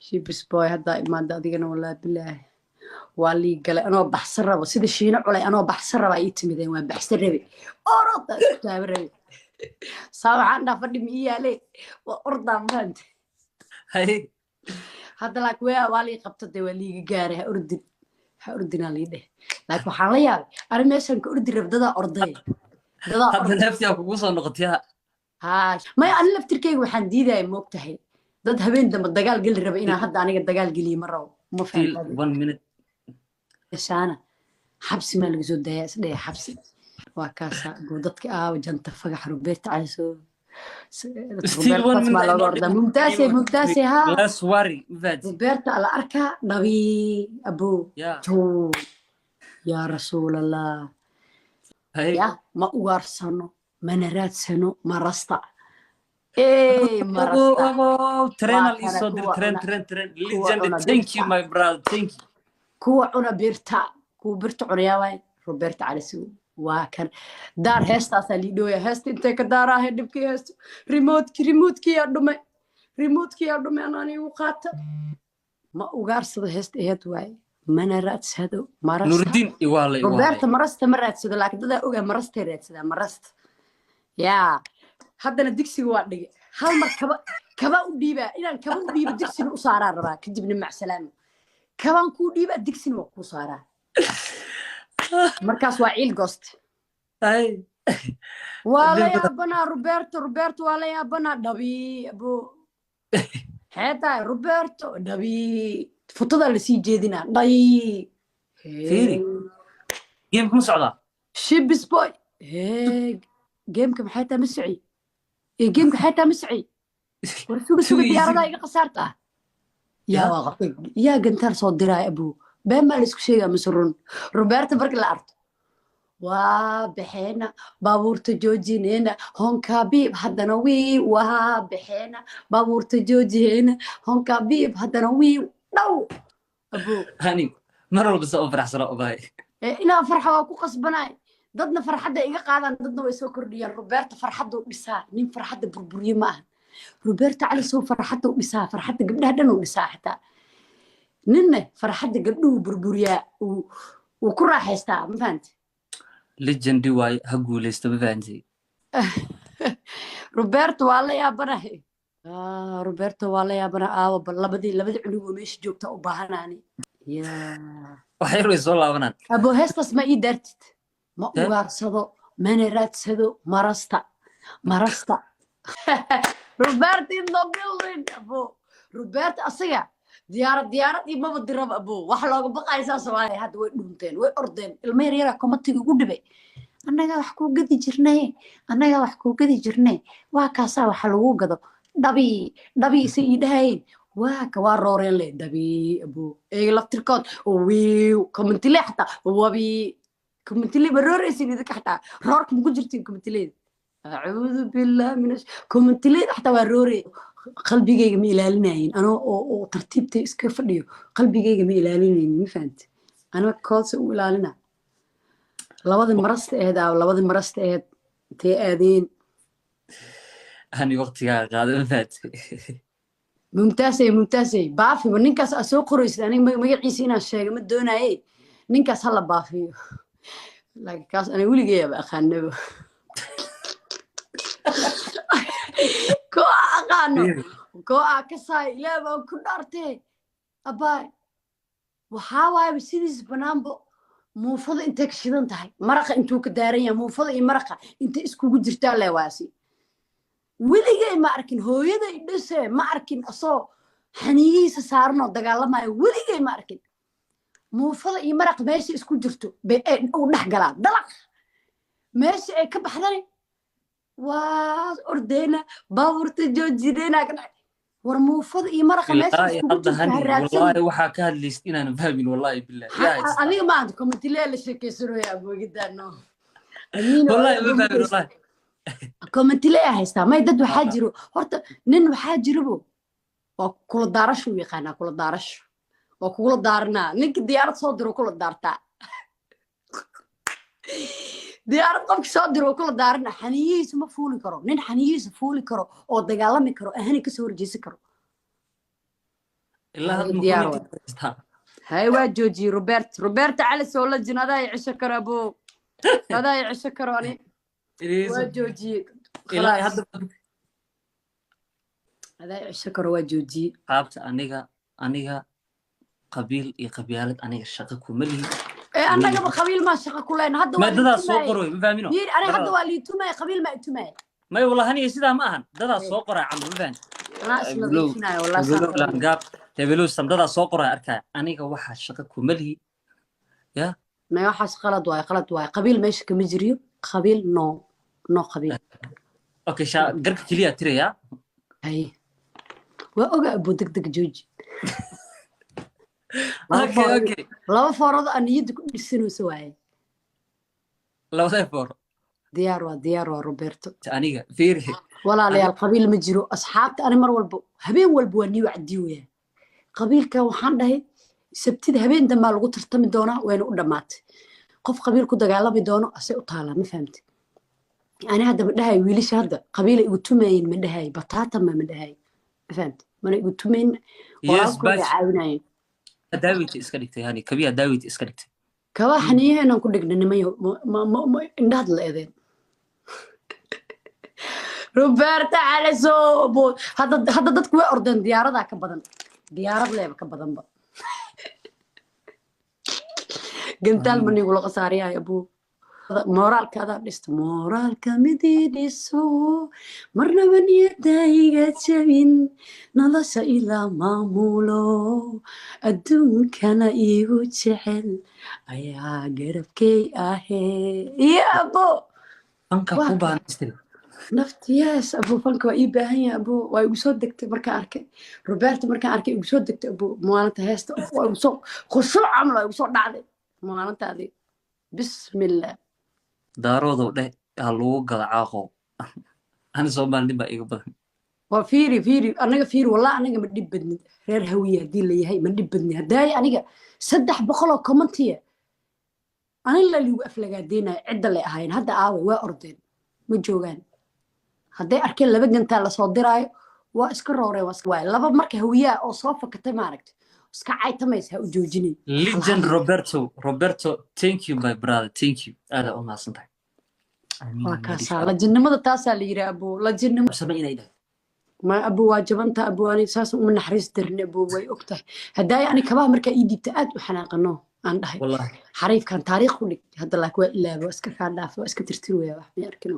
shibis boy hadda imaada adigana wallahi billahi wali gale anoo baxsan rabo sida shiina culay anoo baxsan raba ii timideen waa baxsan rabi orada isku taaba rabi sawaxan dha fadhi mi yaale waa orda maanta hay hadda laakiin wali qabto de wali gaaray ha ordina liide laakiin waxaan la yaabay arin meeshan ka ordi rabdada orday hadda naftiga kugu soo noqotay ما أنا لفتركي وحن ديدا موقتها ضد هبين دم الدجال قل ربع إنا هذا أنا الدجال قلي مرة وما فهمت 1 minute إيش أنا حبس ما لقزود دايس ده حبس وكاسة قودتك وجنت فجح روبرت عيسو ممتازة ها لا سواري روبرت على أركا نبي أبو يا رسول الله يا ما أورسنو mana raadsano marasta train legend thank you my brother thank you kuwa cuna birta cunayaa Roberto Alisu waa kan daar heestaas liidooya heesta intee ka daarahay dibkii heesto remote ya dhumay anani u qaata ma ugaarsado heesta eed waay mana raadsado marasta Nuruddin iwaalay Roberto marasta ma raadsado laakiin dad ogaa marasta raadsada marasta يا هذا الدكسي واحد هالمر كبا وديبا إذا كبا وديبا دكسي وصارا ربا كجبنا مع سلام كبا كوديبا دكسي وصارا مركز وعيل قصت أي ولا يا بنا روبرتو ولا يا بنا دبي أبو هذا روبرتو دبي فتوى اللي سي جدينا داي فيري جيم مسعودة شيبس بوي هيك جيمك حياته مسعي جيمك حياته مسعي ورسوق ديارة إيقا قصارته يا واغطي يا قنتار صوت دراي أبو بين ما لسك شيء مسرون روبرتو برك الأرض وابحينا بابور تجوجينينا هون كابيب هذا نوي وابحينا بابور تجوجينا هون كابيب هذا نوي نو أبو هاني مرة بس أفرح صراحة باي إنا فرحة وكو قصبناي dadna farxadda iga qaadan dadna way soo kordhiyaan Roberto farxaddu dhisaa nin farxadda burburiye ma aha Roberto cali soo farxaddu dhisaa farxadda gabdhaha dhan uu dhisaa xitaa ninna farxadda gabdhuhu burburiyaa uu ku raaxaystaa ma fahanti legendi way ha guuleysto ma fahanti Roberto waa la yaabanahay Roberto waa la yaabanahay labadii cunug oo meesha joogta u baahanaani waxay way soo laabanaan abo heestas ma ii daartid ما أغارسدو من راتسدو مرستا روبرت in the building أبو روبرت أصيع ديارة ما بدرب أبو وحلا بقى أساس واي هاد ويدونتين ويردين المير يرا كمتي يقول بي أنا جا وحكو قدي جرني وكاسا وحلو قدو دبي سيدهين وكوار رورين لي دبي أبو إيه لفتركون ويو كمنتي لي حتى وبي كومنتلي بروريسي ذيك حتى رورك مقدرتين كومنتلي أعوذ بالله من كومنتلي حتى وروري قلبي جاي ميلالنين أنا وترتيبتي إسكفريو قلبي جاي ميلالنين ما فهمت أنا كوس ويلالنا لوضع مرست هذا ولا وضع مرست هذا تأذين هني وقتي قاعد فات ممتازة بافي وننكس أسوق رئيس أنا ما يعيسين الشيء ما دون أي ننكس هلا بافي لكن كاس أنا أقول لك بقى خانه كو أكساي لا ما كنارتي أباي وحاول بسيريز بنامبو مو فضل أنت كشيدان تاعي مرقة أنتو كدارية مو فضل مرقة أنت إسكو قدرتها لا واسي ولي ما أركن هو يدا بس ما أركن أصو حنيس صارنا دجال ما ولي ما أركن موفض يمرق ماشي اسكو جرتو ودخ غلا دلق ماشي اي كبخدني واردينا باورت جوجينا war muufada iyo maraqa meesha isku wallahi waxa ka hadlayst inaan fahmin wallahi billahi aniga ma aad commentile la sheekaysanaya aboogidano wallahi ma fahmin wallahi commentile haysta may dad waxa jiro horta nin waxa jirbo oo kula daarasho yaqaana kula daarasho oo kula daarna ninka diyaarad soo diro kula daarta diyaarad qofka soo diro kula daarna xaniyiis ma fuuli karo nin xaniyiis fuuli karo oo dagaalami karo ahani ka soo horjeesi karo ilaa hadda diyaar ma waa hay waa jooji Robert على سولا جنادا يعيش كرو ابو هذا يعيش كروني waa jooji ilaa hadda هذا يعيش كرو waa jooji qaabta aniga qabiil iyo qabyaalad aniga shaqo kuma lihi anaga qabiil ma shaqo ku leena hadda ma dada soo qoray ma fahamino aniga hadda waa liitumay qabiil ma itumay may wallahi sida ma ahan dada soo qoray camr ma fahamino أنا اسمه ديفناي والله صار قاب تبلو سمدada soo qoray arkay aniga waxa shaqo kuma lihi ya ما waxaas qalad waay qabiil meesha kama jiriyo qabiil no qabiil okay sha garka kaliya tiraya ay waa oga abu degdeg jooji okay laba foorado aan niyada ku dhisanayso waay laba foor diyaar waa Roberto aniga fiiri walaalayaal qabiil ma jiro asxaabta ani mar walba habeen walba waa niyo cadii weey qabiilka waxaan dhahay sabtida habeen dambe lagu tartami doonaa wayna u dhamaatay qof qabiil ku dagaalami doono asay u taala ma fahamtay ani hadda ma dhahay wiilisha hadda qabiil ay ugu tumayeen ma dhahay bataata ma dhahay ma fahamtay mana igu tumayn walaalku way caawinayeen daawiti iska dhigtay yani kabiya daawiti iska dhigtay kaba xaniyeena ku dhignay nimayo indhaad la eedeen Roberta على سو هذا dadku way ordeen diyaarada ka badan diyaarad leeba ka badan ba gantaal man igu la qasaariyaa abu moraalkaada dhist moraalka mididiso marnaba niyadayga jabin nolosha ilaa maamulo adduunkana igu jecel ayaa garabkay ahee abo anka ku baanistay naftiyaas abu fanka waa ii baahan yahay abu waa igu soo degtay markaan arkay Roberto markaan arkay igu soo degtay abu maalinta heesta waa igu soo khushuuc camal igu soo dhacday maalintaadii bismillah daaroodo dheh lagu gada caaqo ana Soomaaliin baa iga badan waa fiiri anaga fiiri wallahi anaga ma dhib badnid reer hawiye hadii la yahay ma dhib badnid haday aniga 300 oo commentiya aniga la liigu aflagaadeynaa cidda la ahayn hadda aaway waa ordeen ma joogaan hadday arkeen laba gantaa la soo diraayo waa iska rooreen waa laba marka hawiyaa oo soo fakatay ma aragtay iska caytamaysa u joojinay legend Roberto thank you my brother thank you aad u maasantahay waa kaasa la jinnimada taasa la yiraahdo abu la jinnimo sameeyay ما أبو واجبنت أبو أنا أساس من حريص درني أبو ويأكته هدايا أنا كباه مركا إيدي بتأد وحناقناه عن هاي والله حريف كان تاريخ ولك هذا لك وإلا واسك كان دافع واسك ترتلو يا واحد يركنه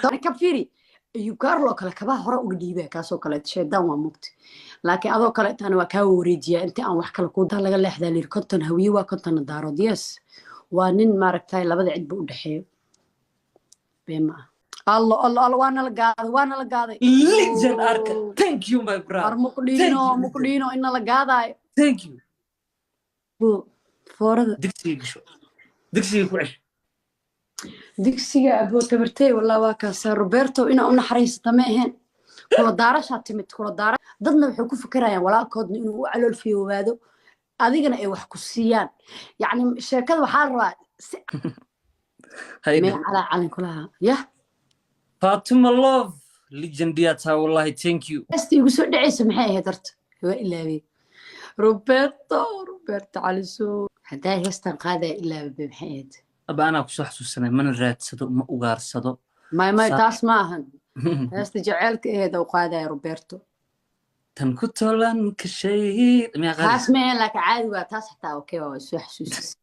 طبعا كفيري يكارلو كلا كباه هراء وجديبه كاسو كلا شيء دام ومقت لكن أذو كلا أنا وكاوريديا أنت أنا وحكي لك وده لقى اللي حدا اللي كنتن هوي وكنتن الدار دياس ونن ماركتاي لبدا عد بودحي بما الله وانا لقاضي legend arka thank you my brother مقلينو إن لقاضي thank you بو فورد دكسي كويس دكسي أبو تبرتي والله واكاسا روبرتو إنا أنا حريص تماهن كل دارة شاتمت كل دارة ضدنا بحكو فكرة ولا كود إنه على الفيو هذا أذيقنا إيه وحكوسيان يعني الشركات وحارة هاي على كلها فاطمة love legendياتها والله thank you بس يقول دعي سمحي هدرت هو إلا بي روبرتو على سو حتى هستن قادة إلا بمحيد أبا أنا كسو حسوسنا من الرات صدو ما أغار صدو ما تاسماهن هستجعلك إيه دو قادة يا روبرتو تنكتو لنك الشيء تاسمين لك عادي وتاس حتى أوكي وسو حسوس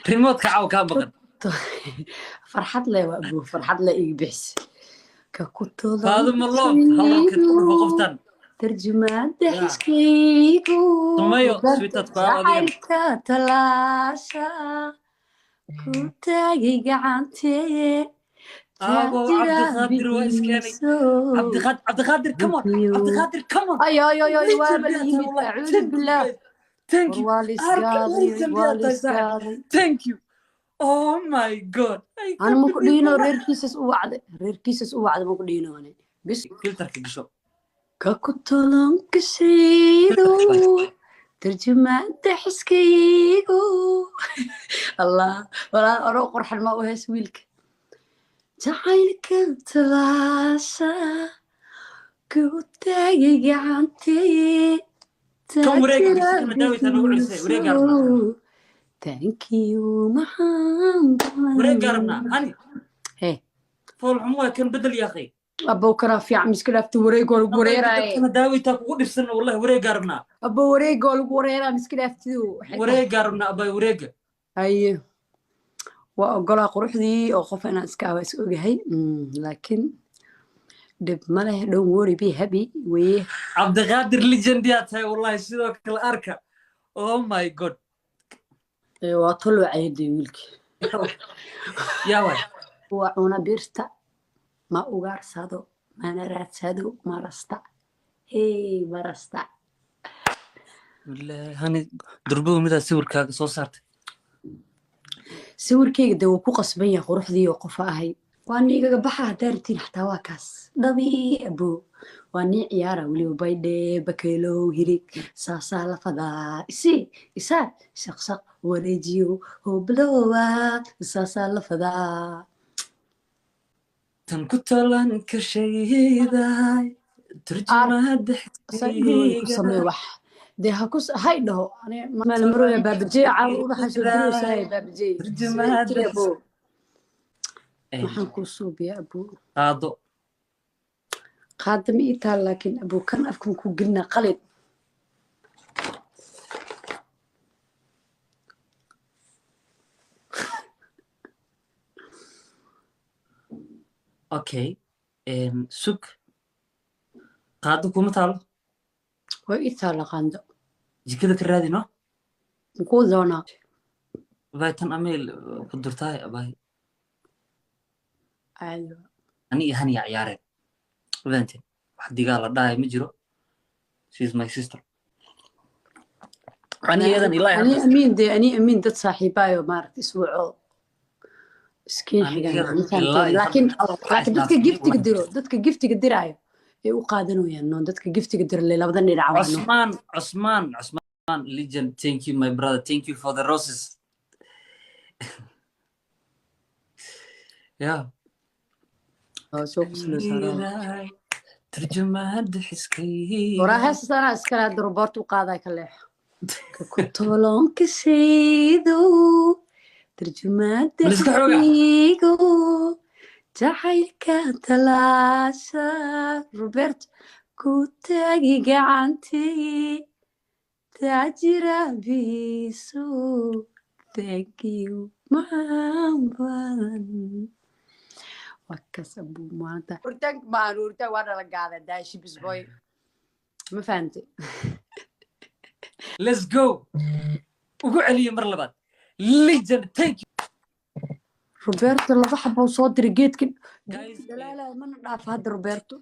ريموت كعاو كان بغد فرحت لي وأبو فرحت لي إيه بحس ككتو فاطمة love هلا كتقول فقفتان ترجمان دحسكيكو سميو سويتات قاعدين تلاشا كنتاجي قعنتي أبو عبد القادر وإسكاني عبد القادر كمان أي والله أعوذ بالله thank you والله thank you oh my god أنا مقدينه رير كيسس وعد مقدينه أنا بس فلترك بشو ككتلون كسيدو ترجمة تحسكيكو الله ولا أروح قرح الماء وهس ويلك جعلك تلاشا كنتاجي قعنتي كم وريق بس داوي تنو عرسي وريق قربنا thank you maxaan وريق قربنا هاني هي فول عموه كان بدل يا اخي ابو كرا في عم مسكين افتي وريق ولا وريراي كان داوي تاكو دفسنا والله وريق قربنا ابو وريق ولا وريرا مسكين افتي وريق قربنا ابي وريق اي واقول قروحدي او qof inaan iska awas ogahay laakiin dib ma leh don't worry be happy way عبد القادر ليجنديات هاي والله sidoo kale arka oh my god waa tolo cayday wiilki yaa way waa una birta ma ugaarsado mana raadsado marasta hey marasta wallahi hani durbo mid sawirkaaga soo saartay sawirkayga de wuu ku qasban yahay quruxdii oo qof ahay waa niigaga baxa hadaa rabtiin xataa waa kaas dhabii abo waa nii ciyaara weliba baydhe bakeelow hirig saasaa la fadaa isaa shaqshaq wareejiyo hoblowa saasaa la fadaa tan ku tolan ka shayday turjumada ku samee wax dee ha hay dhaho maalmaroya baabajey caawa ubaxa soo diraysahay baabajey abo maxaan kuu suubiya abo qaado ma ii taal laakiin abo kan afkan ku gelina qalin okay sug qaado kuma taalo way ii taala qaando jikada ka raadi no makuu doonaa vaitan ameel ku durtaay abay ayo ani iyo hani ciyaareen vaantin wax digaal la dhaay ma jiro she is my sister ani yadan ilaa ani amiin dad saaxiibaayo maaragta isbuuco iskiin xigan laakiin dadka giftiga diraayo ay u qaadanayaan noon dadka giftiga dira le labadan dhinac Osman legend thank you my brother thank you for the roses yeah soo kuslo saaraa tarjumada xiskay waraha sana iskala robot u qaaday ka leex ku tolon ka sheedo tarjumada xiskaygo jacaylka talaasha Robert ku tagi gacantii taajira biso thank you maxaan وكسبوا مالته ورتك ما ورتك وانا قاعده دايش بسبوي ما فهمتي let's go وقع لي مره لبعد legend thank you روبرتو الله حبه وصوت رجيت لا ما نعرف هذا روبرتو